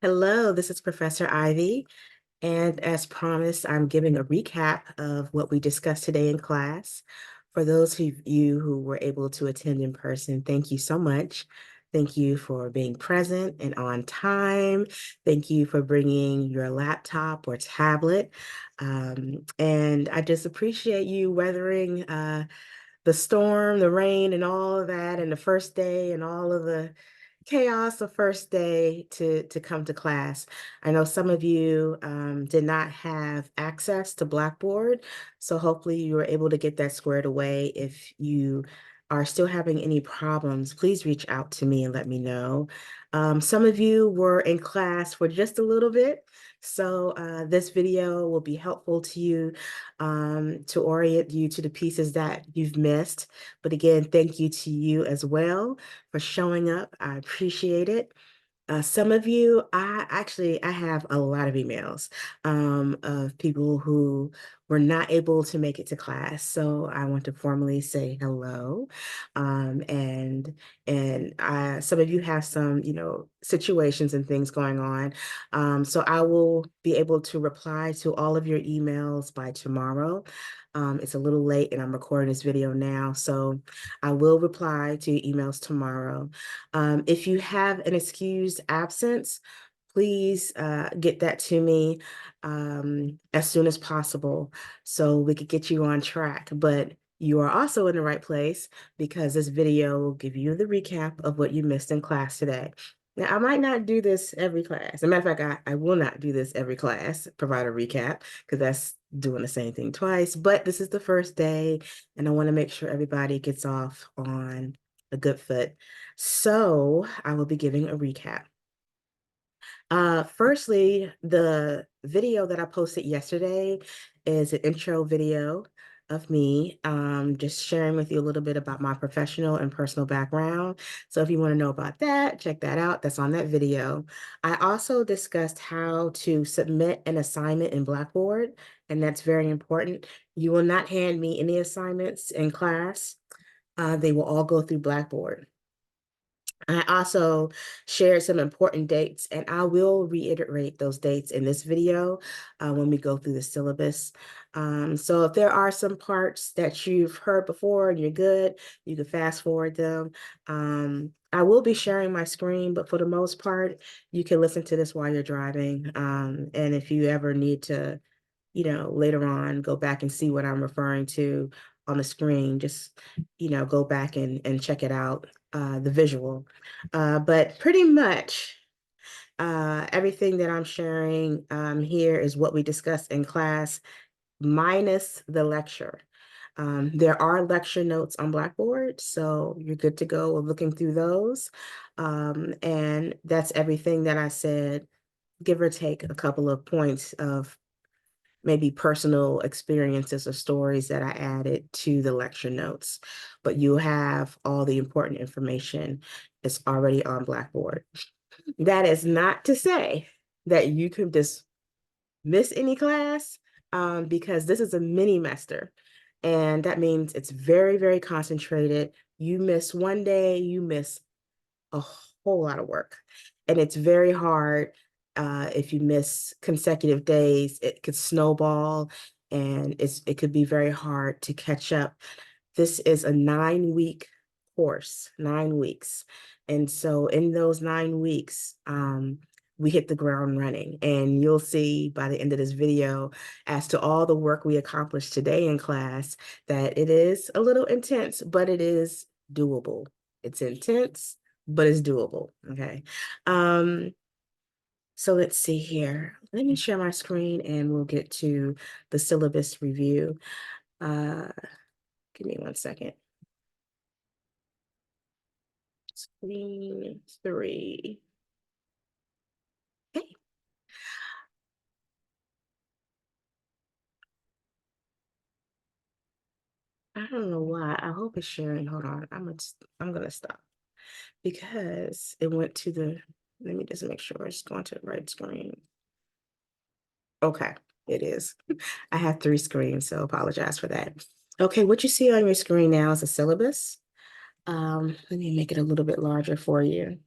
Hello, this is Professor Ivy, and as promised, I'm giving a recap of what we discussed today in class. For those of you who were able to attend in person, thank you so much. Thank you for being present and on time. Thank you for bringing your laptop or tablet. And I just appreciate you weathering the storm, the rain, and all of that, and the first day, and all of the chaos of first day to come to class. I know some of you did not have access to Blackboard, so hopefully you were able to get that squared away. If you are still having any problems, please reach out to me and let me know. Some of you were in class for just a little bit, so this video will be helpful to you to orient you to the pieces that you've missed. But again, thank you to you as well for showing up. I appreciate it. Some of you, I have a lot of emails of people who were not able to make it to class. So I want to formally say hello. And some of you have some, situations and things going on. So I will be able to reply to all of your emails by tomorrow. It's a little late and I'm recording this video now, so I will reply to your emails tomorrow. If you have an excused absence, please get that to me as soon as possible so we could get you on track. But you are also in the right place because this video will give you the recap of what you missed in class today. Now, I might not do this every class. As a matter of fact, I will not do this every class, provide a recap, because that's doing the same thing twice. But this is the first day, and I want to make sure everybody gets off on a good foot. So I will be giving a recap. Firstly, the video that I posted yesterday is an intro video of me, just sharing with you a little bit about my professional and personal background. So if you want to know about that, check that out. That's on that video. I also discussed how to submit an assignment in Blackboard, and that's very important. You will not hand me any assignments in class. They will all go through Blackboard. I also shared some important dates, and I will reiterate those dates in this video when we go through the syllabus. So if there are some parts that you've heard before and you're good, you can fast forward them. I will be sharing my screen, but for the most part, you can listen to this while you're driving. And if you ever need to, later on, go back and see what I'm referring to on the screen, just, go back and check it out, the visual. But pretty much everything that I'm sharing here is what we discussed in class, minus the lecture. There are lecture notes on Blackboard, so you're good to go with looking through those. And that's everything that I said, give or take a couple of points of maybe personal experiences or stories that I added to the lecture notes, but you have all the important information that's already on Blackboard. That is not to say that you can just miss any class because this is a mini master. And that means it's very, very concentrated. You miss one day, you miss a whole lot of work. And it's very hard if you miss consecutive days. It could snowball and it could be very hard to catch up. This is a 9-week course, 9 weeks. And so in those 9 weeks, we hit the ground running. And you'll see by the end of this video, as to all the work we accomplished today in class, that it is a little intense, but it is doable. It's intense, but it's doable. Okay. So let's see here. Let me share my screen and we'll get to the syllabus review. Uh, Give me 1 second. Screen 3. Okay. I don't know why. I hope it's sharing. Hold on. I'm gonna stop because it went to the, let me just make sure it's going to the right screen. Okay, it is. I have 3 screens, so apologize for that. Okay, what you see on your screen now is a syllabus. Let me make it a little bit larger for you.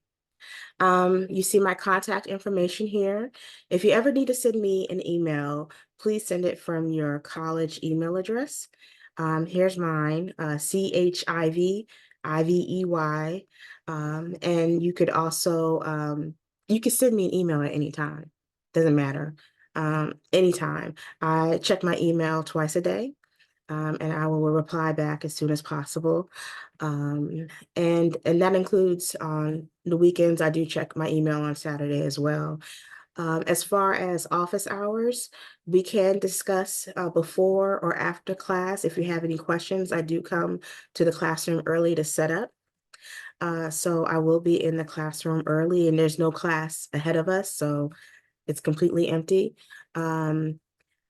You see my contact information here. If you ever need to send me an email, please send it from your college email address. Here's mine, CHIV, IVEY. And you could also, you can send me an email at any time. Doesn't matter. Anytime. I check my email twice a day, and I will reply back as soon as possible. Um, and that includes on the weekends. I do check my email on Saturday as well. As far as office hours, we can discuss before or after class. If you have any questions, I do come to the classroom early to set up. So I will be in the classroom early, and there's no class ahead of us, so it's completely empty. Um,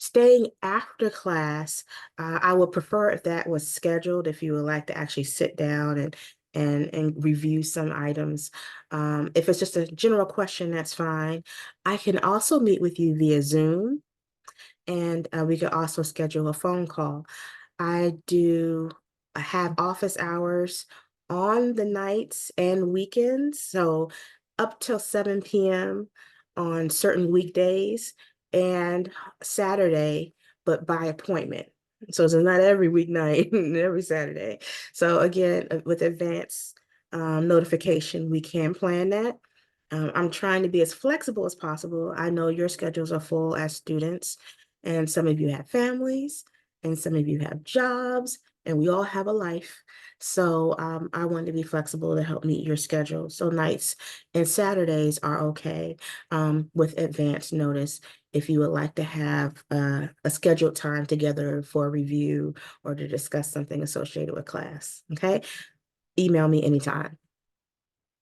Staying after class, I would prefer if that was scheduled, if you would like to actually sit down and review some items. If it's just a general question, that's fine. I can also meet with you via Zoom, and we could also schedule a phone call. I have office hours on the nights and weekends, so up till 7 p.m. on certain weekdays and Saturday, but by appointment. So it's not every weeknight, every Saturday. So again, with advance notification, we can plan that. I'm trying to be as flexible as possible. I know your schedules are full as students, and some of you have families, and some of you have jobs, and we all have a life. So I want to be flexible to help meet your schedule. So nights and Saturdays are okay, with advance notice if you would like to have a scheduled time together for a review or to discuss something associated with class. Okay, email me anytime.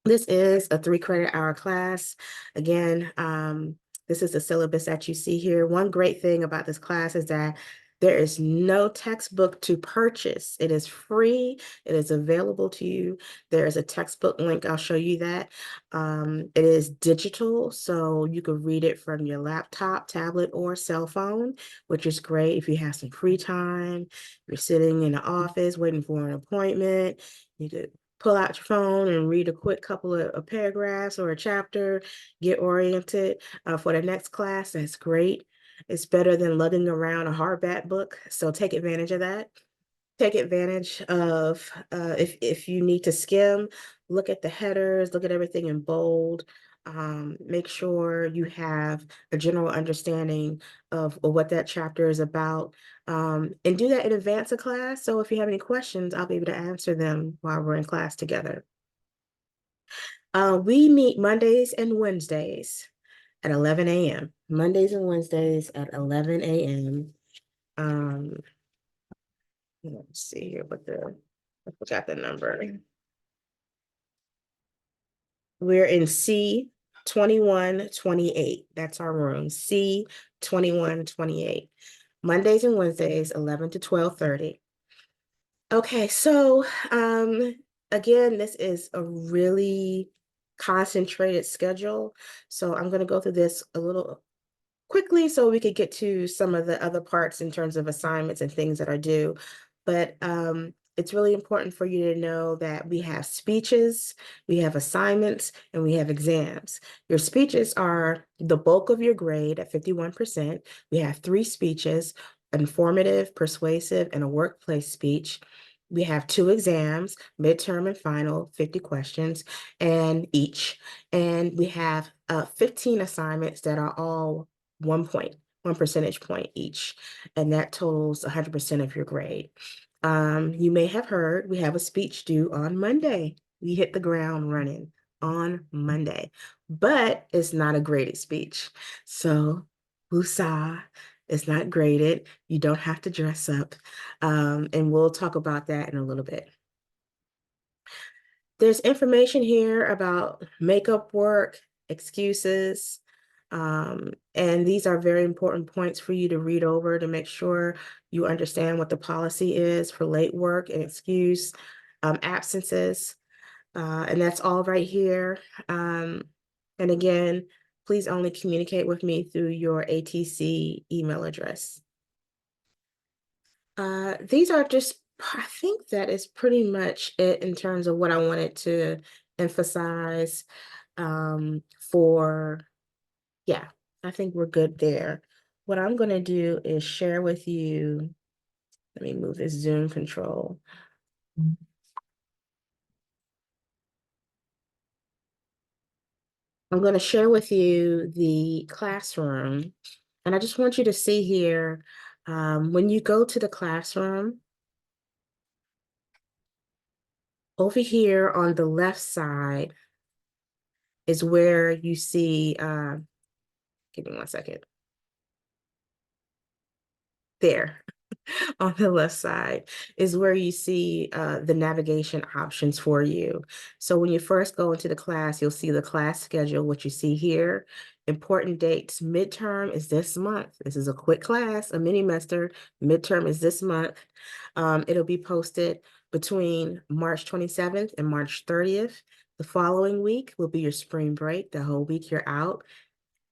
This is a 3 credit hour class. Again, this is the syllabus that you see here. One great thing about this class is that there is no textbook to purchase. It is free. It is available to you. There is a textbook link. I'll show you that. It is digital, so you can read it from your laptop, tablet, or cell phone, which is great if you have some free time. You're sitting in the office waiting for an appointment. You could pull out your phone and read a quick couple of paragraphs or a chapter, get oriented for the next class. That's great. It's better than lugging around a hardback book, so take advantage of that. Take advantage of if you need to skim, look at the headers, look at everything in bold. Make sure you have a general understanding of what that chapter is about, and do that in advance of class. So if you have any questions, I'll be able to answer them while we're in class together. We meet Mondays and Wednesdays at 11 a.m. Mondays and Wednesdays at 11 a.m. Um, let's see here I forgot the number. We're in C 2128. That's our room, C 2128. Mondays and Wednesdays, 11 to 12:30. Okay, so again, this is a really concentrated schedule. So I'm going to go through this a little quickly so we could get to some of the other parts in terms of assignments and things that are due. But it's really important for you to know that we have speeches, we have assignments, and we have exams. Your speeches are the bulk of your grade at 51%. We have 3 speeches, informative, persuasive, and a workplace speech. We have 2 exams, midterm and final, 50 questions and each. And we have 15 assignments that are all 1 percentage point each, and that totals 100% of your grade. You may have heard we have a speech due on Monday. We hit the ground running on Monday, but it's not a graded speech. So, woosah, it's not graded. You don't have to dress up. And we'll talk about that in a little bit. There's information here about makeup work, excuses, and these are very important points for you to read over to make sure you understand what the policy is for late work and excuse absences. And that's all right here. And again, please only communicate with me through your ATC email address. These are just, I think that is pretty much it in terms of what I wanted to emphasize. For, yeah, I think we're good there. What I'm going to do is share with you, let me move this Zoom control. I'm going to share with you the classroom. And I just want you to see here, when you go to the classroom, over here on the left side is where you see, give me one second. There. On the left side is where you see the navigation options for you. So when you first go into the class, you'll see the class schedule, what you see here. Important dates. Midterm is this month. This is a quick class, a mini semester. Midterm is this month. It'll be posted between March 27th and March 30th. The following week will be your spring break. The whole week you're out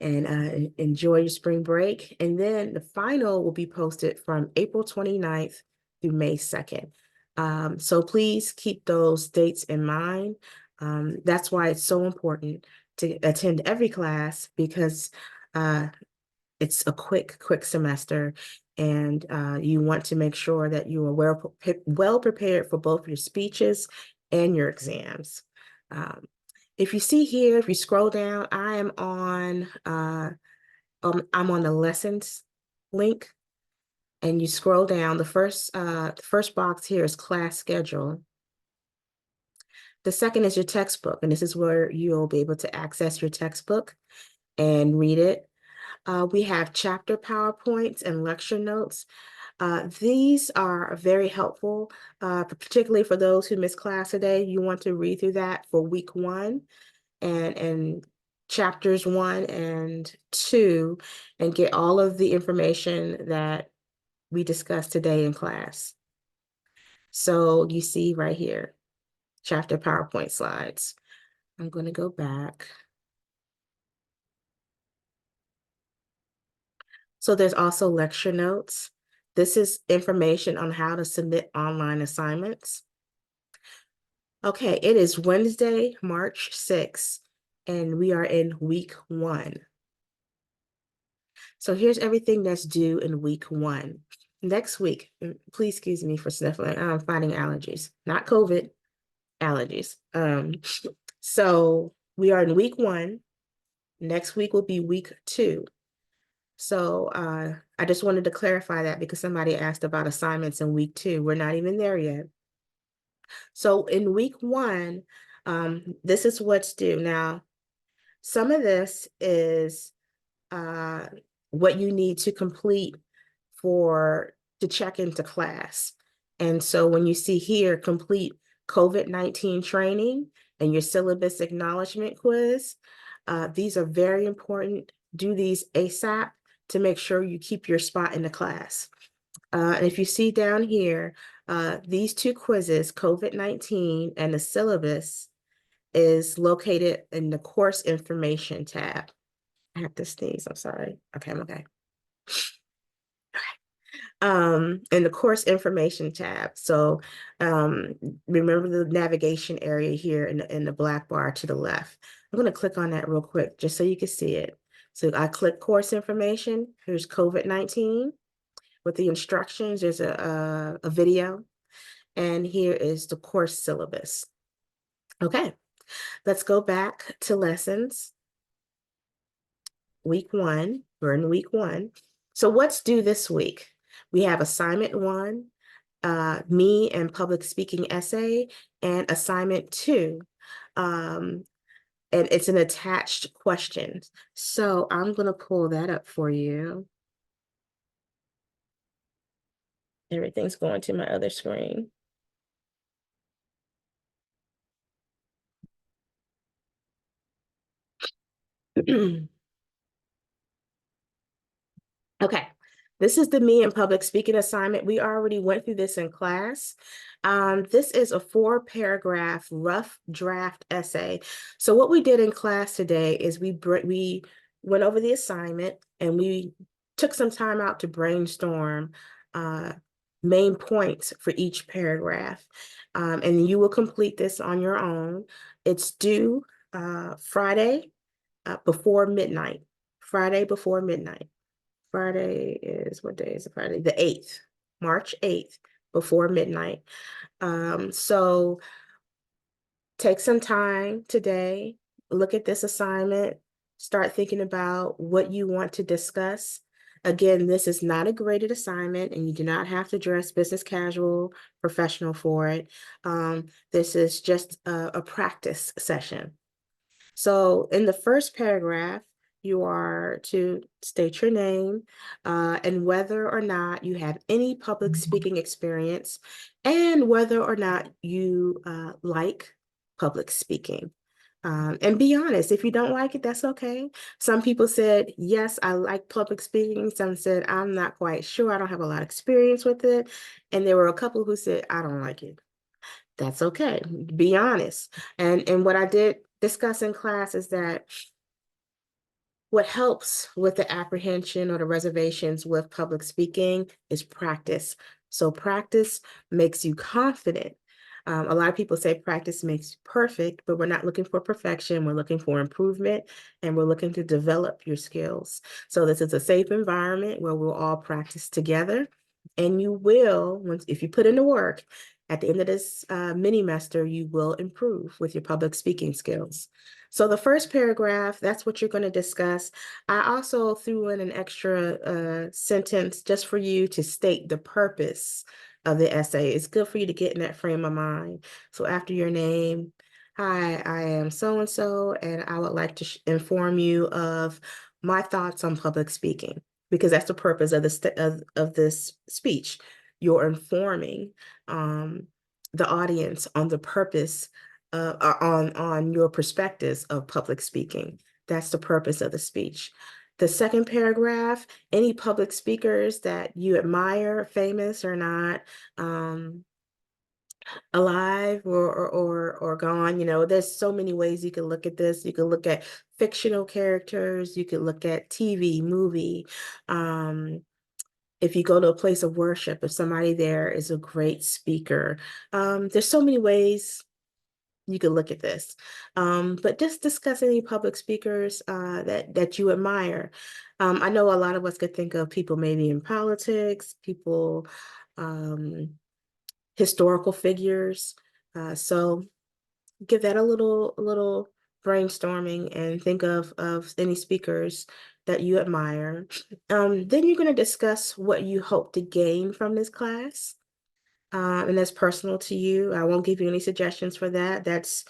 and enjoy your spring break. And then the final will be posted from April 29th through May 2nd. So please keep those dates in mind. That's why it's so important to attend every class, because it's a quick semester, and you want to make sure that you are well prepared for both your speeches and your exams. If you see here, if you scroll down, I'm on the lessons link, and you scroll down. The first box here is class schedule. The second is your textbook, and this is where you'll be able to access your textbook and read it. We have chapter PowerPoints and lecture notes. These are very helpful, particularly for those who missed class today. You want to read through that for week 1 and chapters 1 and 2 and get all of the information that we discussed today in class. So you see right here, chapter PowerPoint slides. I'm going to go back. So there's also lecture notes. This is information on how to submit online assignments. Okay, it is Wednesday, March 6th, and we are in week 1. So here's everything that's due in week 1. Next week, please excuse me for sniffling. I'm fighting allergies, not COVID, allergies. So we are in week 1. Next week will be week 2. So I just wanted to clarify that because somebody asked about assignments in week 2. We're not even there yet. So in week 1, this is what's due. Now, some of this is uh, what you need to complete to check into class. And so when you see here, complete COVID-19 training and your syllabus acknowledgement quiz, these are very important. Do these ASAP to make sure you keep your spot in the class. And if you see down here, these 2 quizzes, COVID-19 and the syllabus, is located in the course information tab. I have to sneeze, I'm sorry. Okay, I'm okay. In the course information tab. So remember the navigation area here in the black bar to the left. I'm going to click on that real quick just so you can see it. So I click course information. Here's COVID-19 with the instructions. There's a video, and here is the course syllabus. Okay, let's go back to lessons. Week 1, we're in week 1. So what's due this week? We have assignment 1, me and public speaking essay, and assignment 2. And it's an attached question. So I'm going to pull that up for you. Everything's going to my other screen. Okay, this is the me and public speaking assignment. We already went through this in class. This is a 4-paragraph rough draft essay. So what we did in class today is we went over the assignment and we took some time out to brainstorm main points for each paragraph. And you will complete this on your own. It's due Friday before midnight. Friday before midnight. Friday is, what day is it? Friday? The 8th, March 8th, before midnight. So take some time today, look at this assignment, start thinking about what you want to discuss. Again, this is not a graded assignment, and you do not have to dress business casual, professional for it. This is just a practice session. So in the first paragraph, you are to state your name and whether or not you have any public speaking experience and whether or not you like public speaking. And be honest, if you don't like it, that's okay. Some people said, yes, I like public speaking. Some said, I'm not quite sure. I don't have a lot of experience with it. And there were a couple who said, I don't like it. That's okay. Be honest. And what I did discuss in class is that what helps with the apprehension or the reservations with public speaking is practice. So practice makes you confident. A lot of people say practice makes you perfect, but we're not looking for perfection. We're looking for improvement, and we're looking to develop your skills. So this is a safe environment where we'll all practice together. And you will, if you put in the work, at the end of this mini-mester, you will improve with your public speaking skills. So the first paragraph, that's what you're going to discuss. I also threw in an extra sentence just for you to state the purpose of the essay. It's good for you to get in that frame of mind. So after your name, hi, I am so-and-so, and I would like to inform you of my thoughts on public speaking, because that's the purpose of this speech. You're informing the audience on the purpose on your perspectives of public speaking. That's the purpose of the speech. The second paragraph, any public speakers that you admire, famous or not, alive or gone, there's so many ways you can look at this. You can look at fictional characters, you could look at TV, movie. If you go to a place of worship, if somebody there is a great speaker, there's so many ways you could look at this. But just discuss any public speakers that you admire. I know a lot of us could think of people maybe in politics, people, historical figures. So give that a little brainstorming and think of any speakers that you admire. Then you're going to discuss what you hope to gain from this class. And that's personal to you. I won't give you any suggestions for that. That's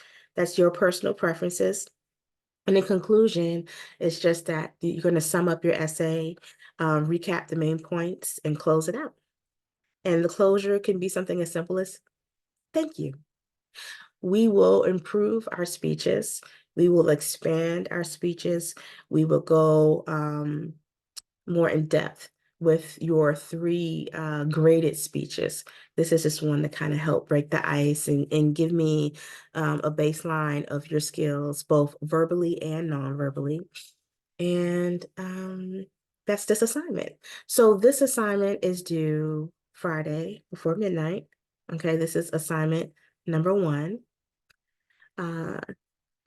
your personal preferences. And in conclusion, it's just that you're going to sum up your essay, recap the main points, and close it out. And the closure can be something as simple as, thank you. We will improve our speeches. We will expand our speeches. We will go more in depth with your three graded speeches. This is just one to kind of help break the ice and give me a baseline of your skills, both verbally and non-verbally. And that's this assignment. So this assignment is due Friday before midnight. Okay, this is assignment number 1.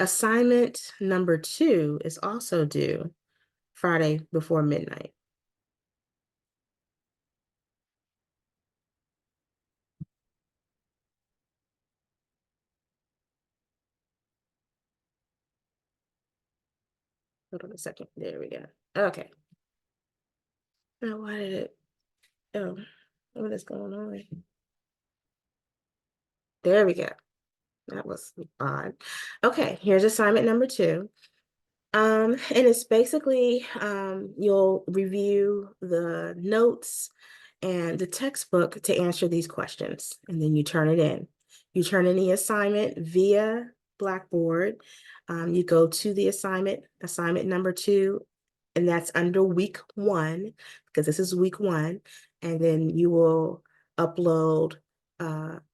Assignment number 2 is also due Friday before midnight. Hold on a second. There we go. Okay. Now, why did it? Oh, what is going on? There we go. That was odd. Okay, here's assignment number 2. And it's basically you'll review the notes and the textbook to answer these questions, and then you turn it in. You turn in the assignment via Blackboard. You go to the assignment number 2, and that's under week 1, because this is week 1, and then you will upload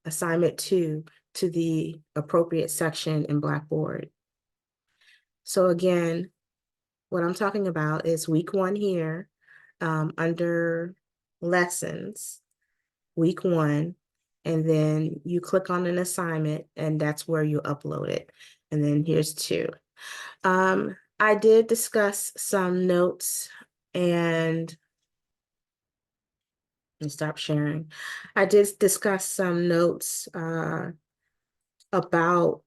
assignment 2 to the appropriate section in Blackboard. So again, what I'm talking about is week 1 here, under lessons, week 1, and then you click on an assignment, and that's where you upload it. and then here's 2. I did discuss some notes and stop sharing. I did discuss some notes about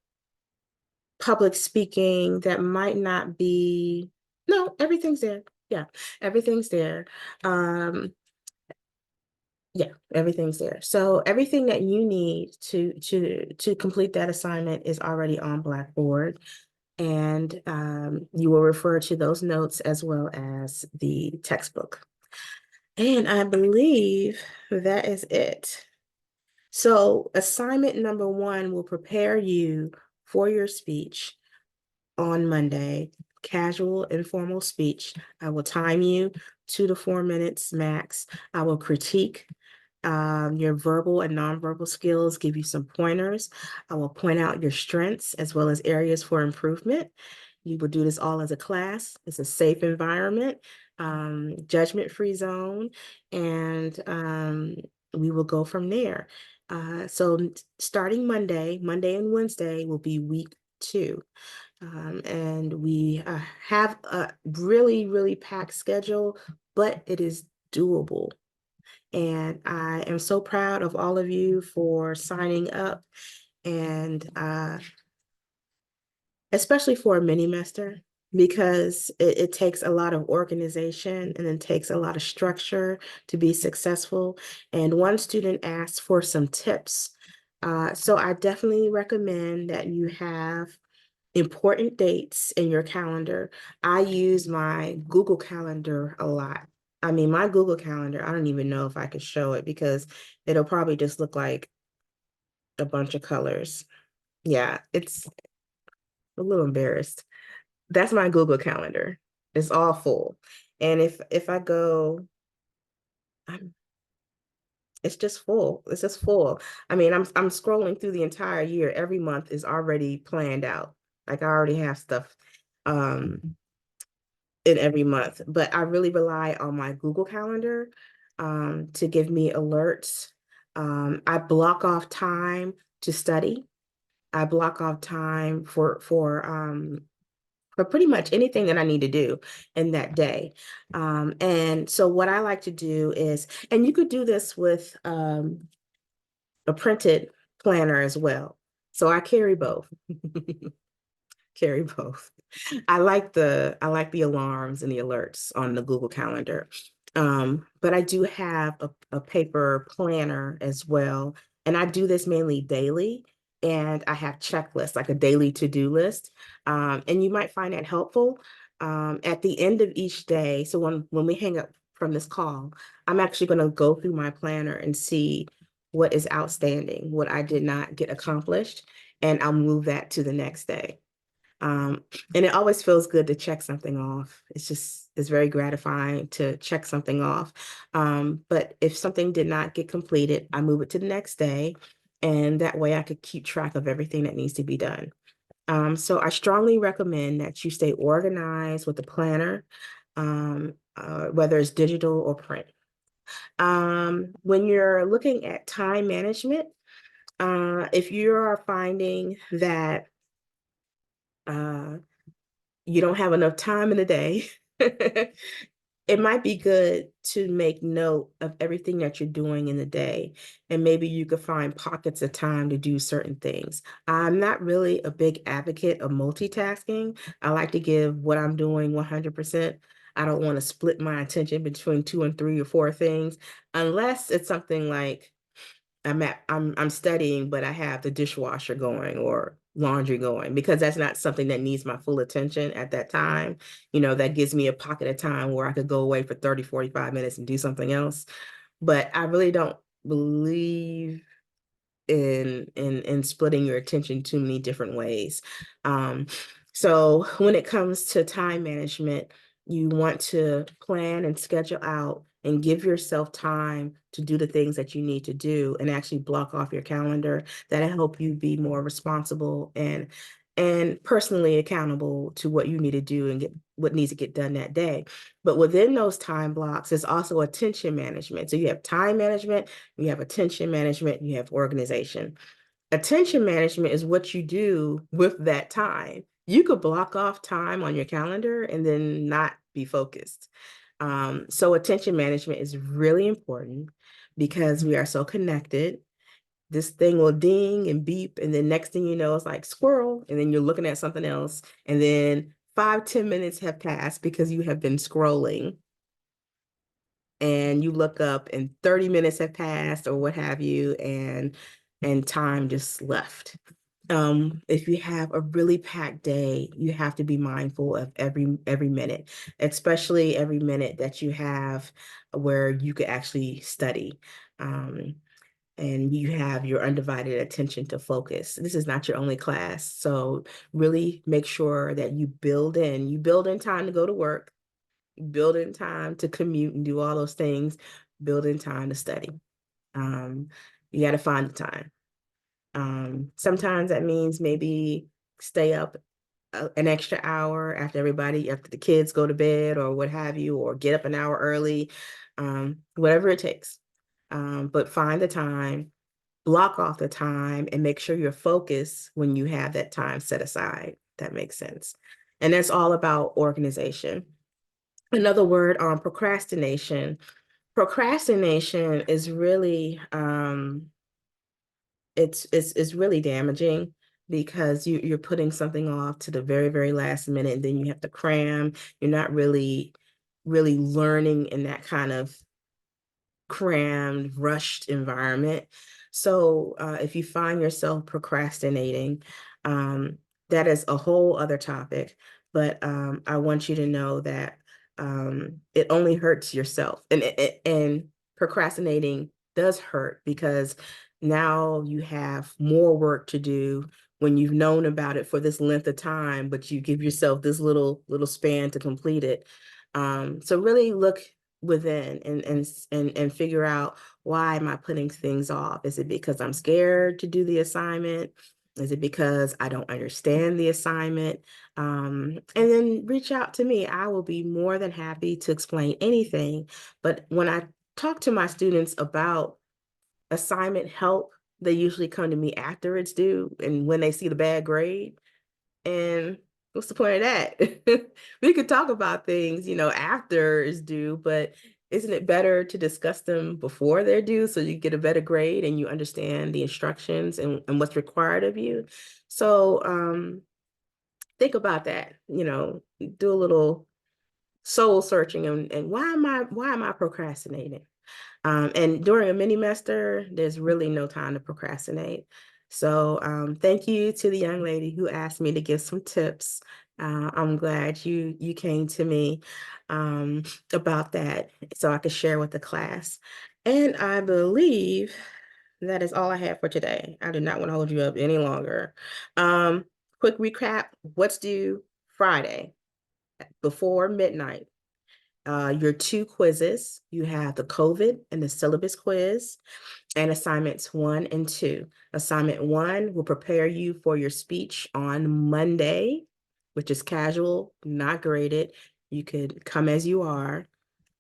public speaking that might not be, no, everything's there. Yeah, everything's there. Yeah, everything's there. So everything that you need to complete that assignment is already on Blackboard. And you will refer to those notes as well as the textbook. And I believe that is it. So assignment number 1 will prepare you for your speech on Monday, casual, informal speech. I will time you 2 to 4 minutes max. I will critique your verbal and nonverbal skills, give you some pointers. I will point out your strengths as well as areas for improvement. You will do this all as a class. It's a safe environment, judgment-free zone, and we will go from there. So starting Monday and Wednesday will be week 2. And we have a really, really packed schedule, but it is doable. And I am so proud of all of you for signing up, and especially for a mini-mester, because it takes a lot of organization and it takes a lot of structure to be successful. And one student asked for some tips. So I definitely recommend that you have important dates in your calendar. I use my Google Calendar a lot. I mean, my Google Calendar, I don't even know if I could show it because it'll probably just look like a bunch of colors. Yeah, it's a little embarrassed. That's my Google Calendar. It's all full. And if I go, I'm, it's just full. It's just full. I mean, I'm scrolling through the entire year. Every month is already planned out. Like I already have stuff in every month, but I really rely on my Google Calendar to give me alerts. I block off time to study. I block off time for pretty much anything that I need to do in that day. And so what I like to do is, and you could do this with a printed planner as well. So I carry both. Carry both. I like the alarms and the alerts on the Google Calendar. But I do have a paper planner as well. And I do this mainly daily. And I have checklists, like a daily to-do list. And you might find that helpful. At the end of each day, so when we hang up from this call, I'm actually going to go through my planner and see what is outstanding, what I did not get accomplished, and I'll move that to the next day. And it always feels good to check something off. It's very gratifying to check something off. But if something did not get completed, I move it to the next day. And that way I could keep track of everything that needs to be done. So I strongly recommend that you stay organized with a planner, whether it's digital or print. When you're looking at time management, if you are finding that uh, you don't have enough time in the day, it might be good to make note of everything that you're doing in the day. And maybe you could find pockets of time to do certain things. I'm not really a big advocate of multitasking. I like to give what I'm doing 100%. I don't want to split my attention between 2 and 3 or 4 things, unless it's something like I'm studying, but I have the dishwasher going or laundry going, because that's not something that needs my full attention at that time. That gives me a pocket of time where I could go away for 30, 45 minutes and do something else. But I really don't believe in splitting your attention too many different ways. So when it comes to time management, you want to plan and schedule out and give yourself time to do the things that you need to do and actually block off your calendar. That'll help you be more responsible and personally accountable to what you need to do and get what needs to get done that day. But within those time blocks, there's also attention management. So you have time management, you have attention management, you have organization. Attention management is what you do with that time. You could block off time on your calendar and then not be focused. So attention management is really important because we are so connected. This thing will ding and beep, and then next thing you know, it's like squirrel, and then you're looking at something else, and then 5, 10 minutes have passed because you have been scrolling, and you look up and 30 minutes have passed or what have you, and time just left. If you have a really packed day, you have to be mindful of every minute, especially every minute that you have where you could actually study. And you have your undivided attention to focus. This is not your only class. So really make sure that you build in time to go to work, build in time to commute and do all those things, build in time to study. Um, you got to find the time. Sometimes that means maybe stay up an extra hour after the kids go to bed or what have you, or get up an hour early, whatever it takes. But find the time, block off the time, and make sure you're focused when you have that time set aside. That makes sense. And that's all about organization. Another word on procrastination. Procrastination is really it's really damaging because you're putting something off to the very, very last minute, and then you have to cram. You're not really learning in that kind of crammed, rushed environment. So if you find yourself procrastinating, um, that is a whole other topic. But I want you to know that it only hurts yourself, and procrastinating does hurt because now you have more work to do when you've known about it for this length of time, but you give yourself this little span to complete it. So really look within and figure out, why am I putting things off? Is it because I'm scared to do the assignment? Is it because I don't understand the assignment? And then reach out to me. I will be more than happy to explain anything. But when I talk to my students about assignment help, they usually come to me after it's due and when they see the bad grade. And what's the point of that? We could talk about things, after it's due, but isn't it better to discuss them before they're due so you get a better grade and you understand the instructions and what's required of you? So think about that, do a little soul searching and why am I procrastinating? And during a mini semester, there's really no time to procrastinate. So thank you to the young lady who asked me to give some tips. I'm glad you came to me about that so I could share with the class. And I believe that is all I have for today. I do not want to hold you up any longer. Um, Quick recap, what's due Friday before midnight? Your two quizzes. You have the COVID and the syllabus quiz, and assignments 1 and 2. Assignment 1 will prepare you for your speech on Monday, which is casual, not graded. You could come as you are.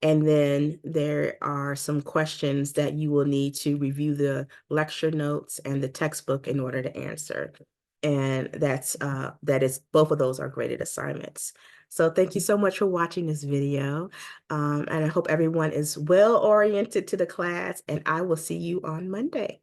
And then there are some questions that you will need to review the lecture notes and the textbook in order to answer. And that is both of those are graded assignments. So thank you so much for watching this video. And I hope everyone is well oriented to the class, and I will see you on Monday.